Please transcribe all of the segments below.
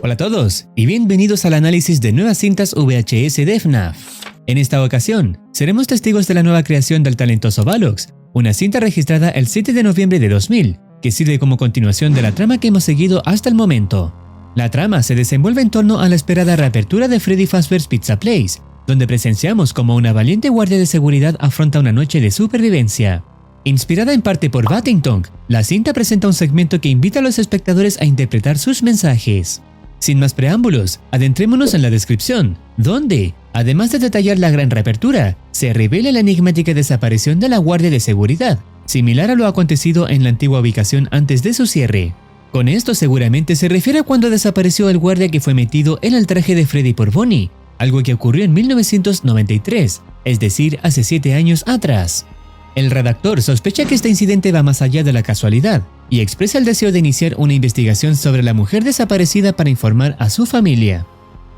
Hola a todos y bienvenidos al análisis de nuevas cintas VHS de FNAF. En esta ocasión, seremos testigos de la nueva creación del talentoso Valox, una cinta registrada el 7 de noviembre de 2000, que sirve como continuación de la trama que hemos seguido hasta el momento. La trama se desenvuelve en torno a la esperada reapertura de Freddy Fazbear's Pizza Place, donde presenciamos como una valiente guardia de seguridad afronta una noche de supervivencia. Inspirada en parte por Battington, la cinta presenta un segmento que invita a los espectadores a interpretar sus mensajes. Sin más preámbulos, adentrémonos en la descripción, donde, además de detallar la gran reapertura, se revela la enigmática desaparición de la guardia de seguridad, similar a lo acontecido en la antigua ubicación antes de su cierre. Con esto seguramente se refiere a cuando desapareció el guardia que fue metido en el traje de Freddy por Bonnie, algo que ocurrió en 1993, es decir, hace 7 años atrás. El redactor sospecha que este incidente va más allá de la casualidad y expresa el deseo de iniciar una investigación sobre la mujer desaparecida para informar a su familia.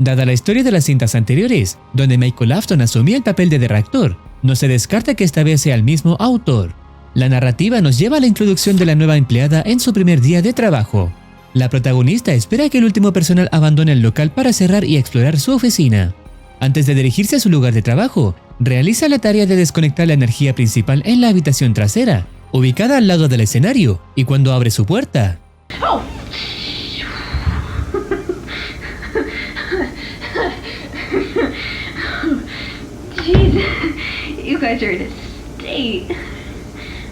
Dada la historia de las cintas anteriores, donde Michael Afton asumía el papel de redactor, no se descarta que esta vez sea el mismo autor. La narrativa nos lleva a la introducción de la nueva empleada en su primer día de trabajo. La protagonista espera que el último personal abandone el local para cerrar y explorar su oficina. Antes de dirigirse a su lugar de trabajo, realiza la tarea de desconectar la energía principal en la habitación trasera, ubicada al lado del escenario, y cuando abre su puerta... Oh. Jeez, you guys are in a state.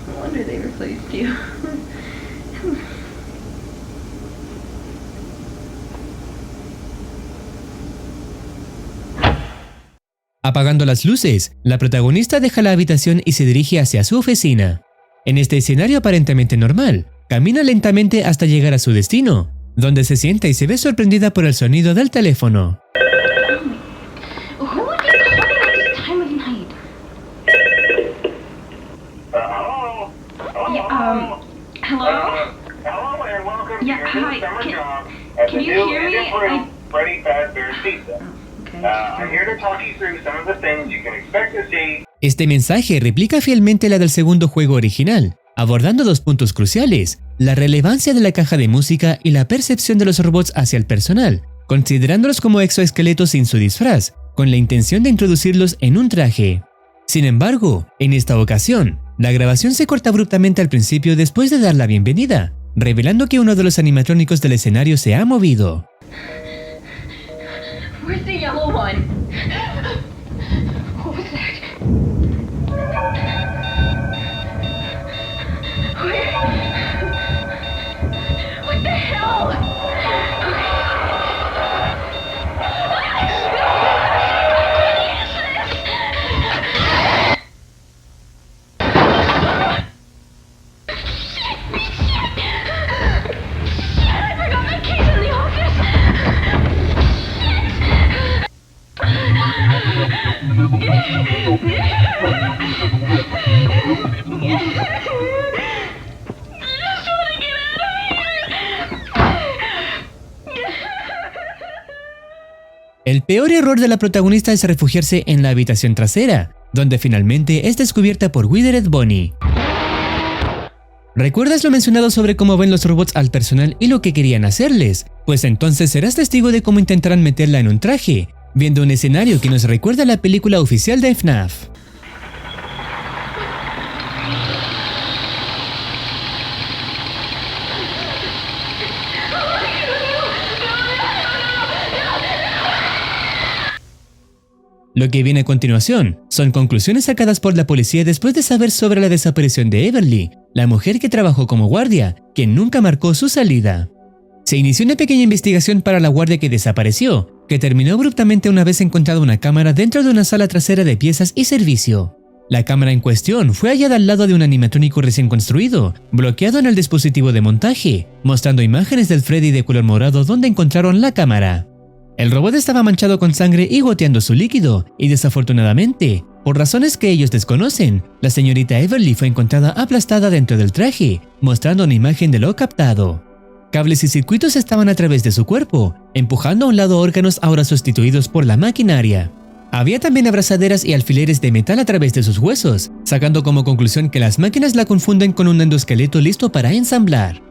No wonder they replaced you. Apagando las luces, la protagonista deja la habitación y se dirige hacia su oficina. En este escenario aparentemente normal, camina lentamente hasta llegar a su destino, donde se sienta y se ve sorprendida por el sonido del teléfono. Can you hear me? Freddy Fazbear's Pizza. I'm here to talk you through some of the things you can expect to see. Este mensaje replica fielmente la del segundo juego original, abordando dos puntos cruciales: la relevancia de la caja de música y la percepción de los robots hacia el personal, considerándolos como exoesqueletos sin su disfraz, con la intención de introducirlos en un traje. Sin embargo, en esta ocasión, la grabación se corta abruptamente al principio después de dar la bienvenida, revelando que uno de los animatrónicos del escenario se ha movido. Where's the yellow one? What was that? Where? What the hell? I forgot my keys in the office. El peor error de la protagonista es refugiarse en la habitación trasera, donde finalmente es descubierta por Withered Bonnie. ¿Recuerdas lo mencionado sobre cómo ven los robots al personal y lo que querían hacerles? Pues entonces serás testigo de cómo intentarán meterla en un traje, viendo un escenario que nos recuerda a la película oficial de FNAF. Lo que viene a continuación son conclusiones sacadas por la policía después de saber sobre la desaparición de Everly, la mujer que trabajó como guardia, quien nunca marcó su salida. Se inició una pequeña investigación para la guardia que desapareció, que terminó abruptamente una vez encontrada una cámara dentro de una sala trasera de piezas y servicio. La cámara en cuestión fue hallada al lado de un animatrónico recién construido, bloqueado en el dispositivo de montaje, mostrando imágenes del Freddy de color morado donde encontraron la cámara. El robot estaba manchado con sangre y goteando su líquido, y desafortunadamente, por razones que ellos desconocen, la señorita Everly fue encontrada aplastada dentro del traje, mostrando una imagen de lo captado. Cables y circuitos estaban a través de su cuerpo, empujando a un lado órganos ahora sustituidos por la maquinaria. Había también abrazaderas y alfileres de metal a través de sus huesos, sacando como conclusión que las máquinas la confunden con un endoesqueleto listo para ensamblar.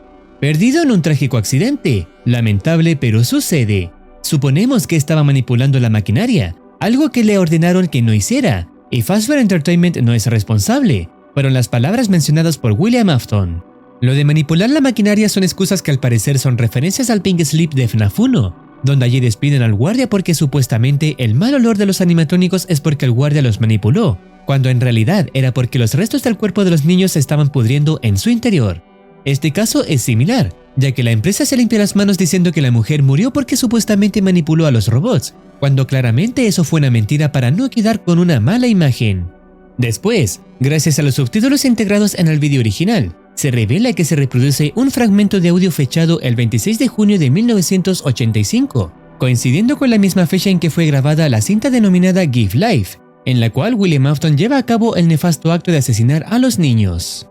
Perdido en un trágico accidente. Lamentable, pero sucede. Suponemos que estaba manipulando la maquinaria, algo que le ordenaron que no hiciera, y Fazbear Entertainment no es responsable. Fueron las palabras mencionadas por William Afton. Lo de manipular la maquinaria son excusas que al parecer son referencias al Pink Slip de FNAF 1, donde allí despiden al guardia porque supuestamente el mal olor de los animatrónicos es porque el guardia los manipuló, cuando en realidad era porque los restos del cuerpo de los niños se estaban pudriendo en su interior. Este caso es similar, ya que la empresa se limpia las manos diciendo que la mujer murió porque supuestamente manipuló a los robots, cuando claramente eso fue una mentira para no quedar con una mala imagen. Después, gracias a los subtítulos integrados en el vídeo original, se revela que se reproduce un fragmento de audio fechado el 26 de junio de 1985, coincidiendo con la misma fecha en que fue grabada la cinta denominada Give Life, en la cual William Afton lleva a cabo el nefasto acto de asesinar a los niños.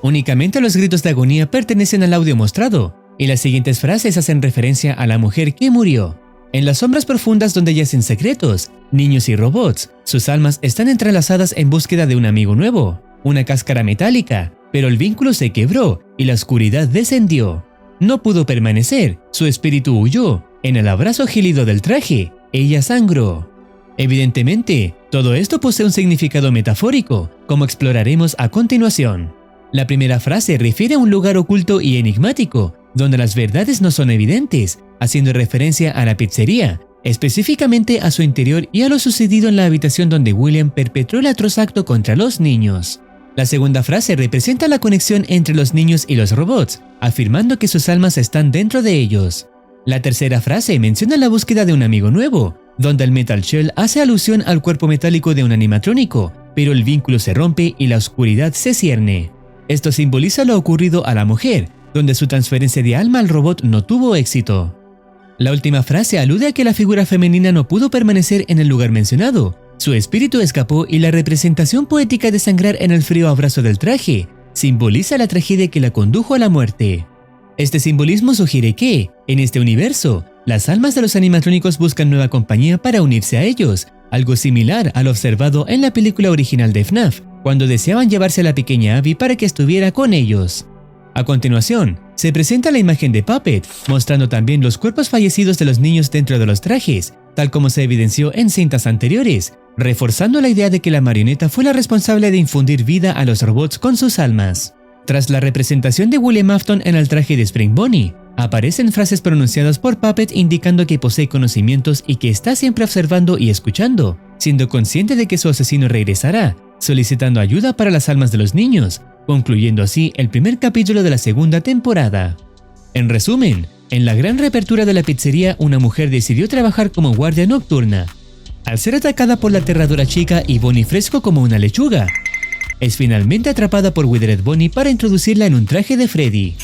Únicamente los gritos de agonía pertenecen al audio mostrado, y las siguientes frases hacen referencia a la mujer que murió. En las sombras profundas donde yacen secretos, niños y robots, sus almas están entrelazadas en búsqueda de un amigo nuevo, una cáscara metálica, pero el vínculo se quebró y la oscuridad descendió. No pudo permanecer, su espíritu huyó, en el abrazo gélido del traje, ella sangró. Evidentemente, todo esto posee un significado metafórico, como exploraremos a continuación. La primera frase refiere a un lugar oculto y enigmático, donde las verdades no son evidentes, haciendo referencia a la pizzería, específicamente a su interior y a lo sucedido en la habitación donde William perpetró el atroz acto contra los niños. La segunda frase representa la conexión entre los niños y los robots, afirmando que sus almas están dentro de ellos. La tercera frase menciona la búsqueda de un amigo nuevo, donde el Metal Shell hace alusión al cuerpo metálico de un animatrónico, pero el vínculo se rompe y la oscuridad se cierne. Esto simboliza lo ocurrido a la mujer, donde su transferencia de alma al robot no tuvo éxito. La última frase alude a que la figura femenina no pudo permanecer en el lugar mencionado. Su espíritu escapó y la representación poética de sangrar en el frío abrazo del traje simboliza la tragedia que la condujo a la muerte. Este simbolismo sugiere que, en este universo, las almas de los animatrónicos buscan nueva compañía para unirse a ellos, algo similar a lo observado en la película original de FNAF, cuando deseaban llevarse a la pequeña Abby para que estuviera con ellos. A continuación, se presenta la imagen de Puppet, mostrando también los cuerpos fallecidos de los niños dentro de los trajes, tal como se evidenció en cintas anteriores, reforzando la idea de que la marioneta fue la responsable de infundir vida a los robots con sus almas. Tras la representación de William Afton en el traje de Spring Bonnie, aparecen frases pronunciadas por Puppet indicando que posee conocimientos y que está siempre observando y escuchando, siendo consciente de que su asesino regresará, solicitando ayuda para las almas de los niños, concluyendo así el primer capítulo de la segunda temporada. En resumen, en la gran reapertura de la pizzería, una mujer decidió trabajar como guardia nocturna. Al ser atacada por la aterradora chica y Bonnie fresco como una lechuga, es finalmente atrapada por Withered Bonnie para introducirla en un traje de Freddy.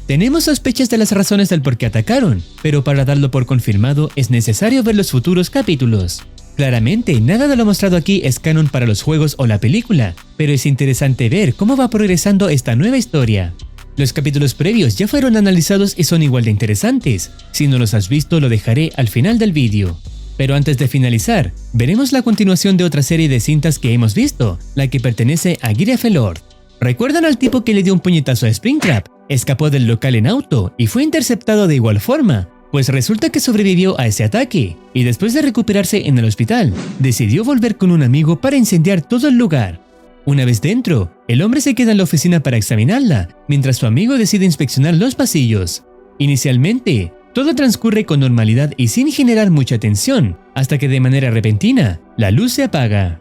Tenemos sospechas de las razones del por qué atacaron, pero para darlo por confirmado es necesario ver los futuros capítulos. Claramente, nada de lo mostrado aquí es canon para los juegos o la película, pero es interesante ver cómo va progresando esta nueva historia. Los capítulos previos ya fueron analizados y son igual de interesantes. Si no los has visto, lo dejaré al final del vídeo. Pero antes de finalizar, veremos la continuación de otra serie de cintas que hemos visto, la que pertenece a Gear F. Lord. ¿Recuerdan al tipo que le dio un puñetazo a Springtrap? Escapó del local en auto y fue interceptado de igual forma. Pues resulta que sobrevivió a ese ataque, y después de recuperarse en el hospital, decidió volver con un amigo para incendiar todo el lugar. Una vez dentro, el hombre se queda en la oficina para examinarla, mientras su amigo decide inspeccionar los pasillos. Inicialmente, todo transcurre con normalidad y sin generar mucha tensión, hasta que de manera repentina, la luz se apaga.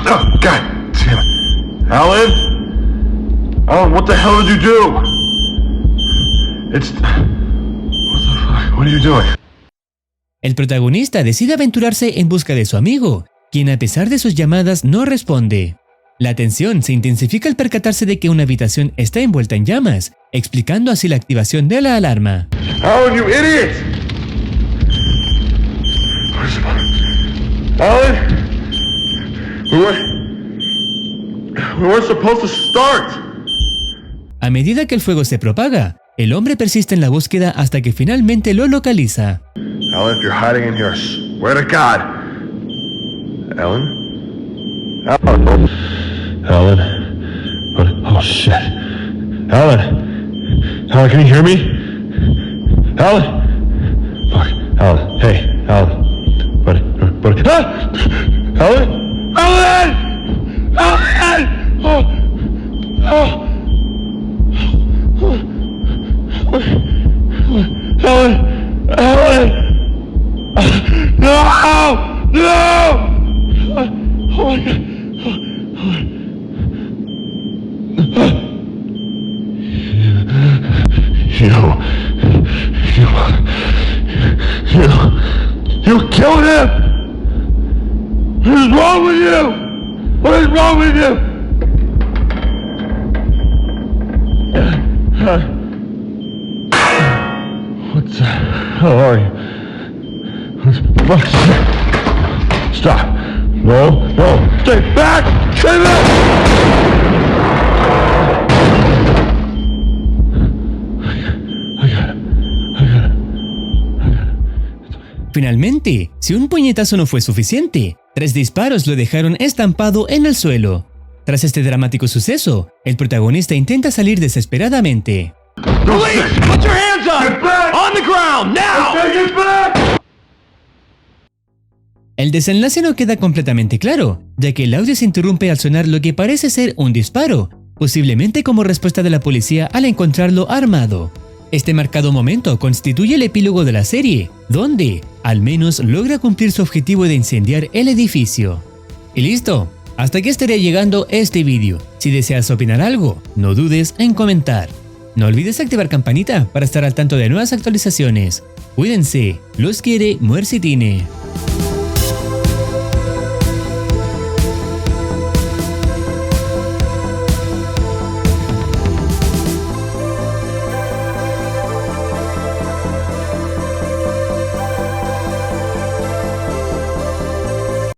Oh, God damn it. Alan? Alan, what the hell did you do? It's... What are you doing? El protagonista decide aventurarse en busca de su amigo, quien a pesar de sus llamadas no responde. La tensión se intensifica al percatarse de que una habitación está envuelta en llamas, explicando así la activación de la alarma. Alan, you idiot! Alan? We weren't supposed to start! A medida que el fuego se propaga, el hombre persiste en la búsqueda hasta que finalmente lo localiza. Alan, if you're hiding in here, I swear to God, Alan? Alan? Alan? What? Oh, shit. Alan? Alan, can you hear me? Alan? Fuck. Alan. Hey, Alan. Buddy. Ah! Alan? Alan! Alan! Oh! Oh! Alan! Alan! No! No! Oh my God! You killed him! What is wrong with you? What is wrong with you? What's that? How are you? What's that? Stop. No, no. Stay back! Stay back! I got it. Finalmente, si un puñetazo no fue suficiente, 3 disparos lo dejaron estampado en el suelo. Tras este dramático suceso, el protagonista intenta salir desesperadamente. Police! Put your hands up! Get back! On the ground, now! Get back! El desenlace no queda completamente claro, ya que el audio se interrumpe al sonar lo que parece ser un disparo, posiblemente como respuesta de la policía al encontrarlo armado. Este marcado momento constituye el epílogo de la serie, donde, al menos, logra cumplir su objetivo de incendiar el edificio. Y listo, hasta aquí estaría llegando este vídeo. Si deseas opinar algo, no dudes en comentar. No olvides activar campanita para estar al tanto de nuevas actualizaciones. Cuídense, los quiere Muercitine.